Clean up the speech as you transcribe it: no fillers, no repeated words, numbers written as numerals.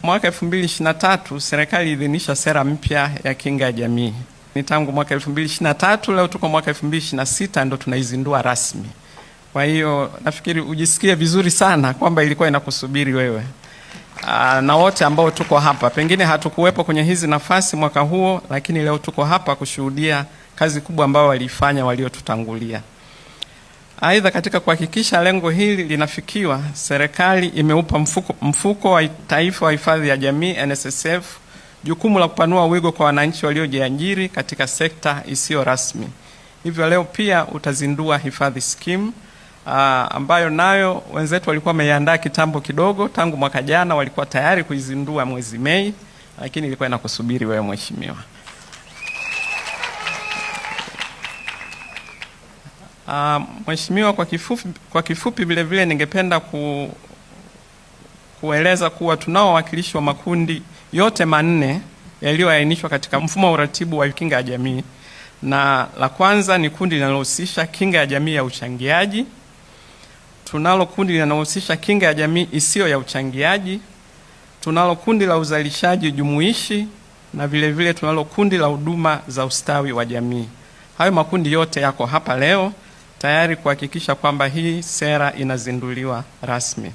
Mwaka 2023 serikali idhinisha sera mpya ya kinga ya jamii. Ni tangu mwaka 2023, leo tuko mwaka 2026 ndo tunaizindua rasmi. Kwa hiyo nafikiri ujisikie vizuri sana kwamba ilikuwa inakusubiri wewe. Na wote ambao tuko hapa, pengine hatukuwepo kwenye hizi nafasi mwaka huo, lakini leo tuko hapa kushuhudia kazi kubwa ambayo walifanya waliotutangulia. Aidha, katika kuhakikisha lengo hili linafikiwa, serikali imeupa mfuko wa taifa wa hifadhi ya jamii NSSF jukumu la kupanua wigo kwa wananchi waliojiajiri katika sekta isiyo rasmi. Hivyo leo pia utazindua hifadhi scheme ambayo nayo wenzetu walikuwa wameiandaa kitambo kidogo, tangu mwaka jana walikuwa tayari kuizindua mwezi Mei, lakini ilikuwa inakusubiri wewe mheshimiwa. Mheshimiwa, kwa kifupi vile vile ningependa kueleza kuwa tunao wawakilishi wa makundi yote manne yaliyoainishwa katika mfumo wa uratibu wa kinga ya jamii. Na la kwanza ni kundi linalohusisha kinga ya jamii ya uchangiaji. Tunalo kundi linalohusisha kinga ya jamii isiyo ya uchangiaji. Tunalo kundi la uzalishaji jumuishi, na vile vile tunalo kundi la huduma za ustawi wa jamii. Hayo makundi yote yako hapa leo tayari kuhakikisha kwamba hii sera inazinduliwa rasmi.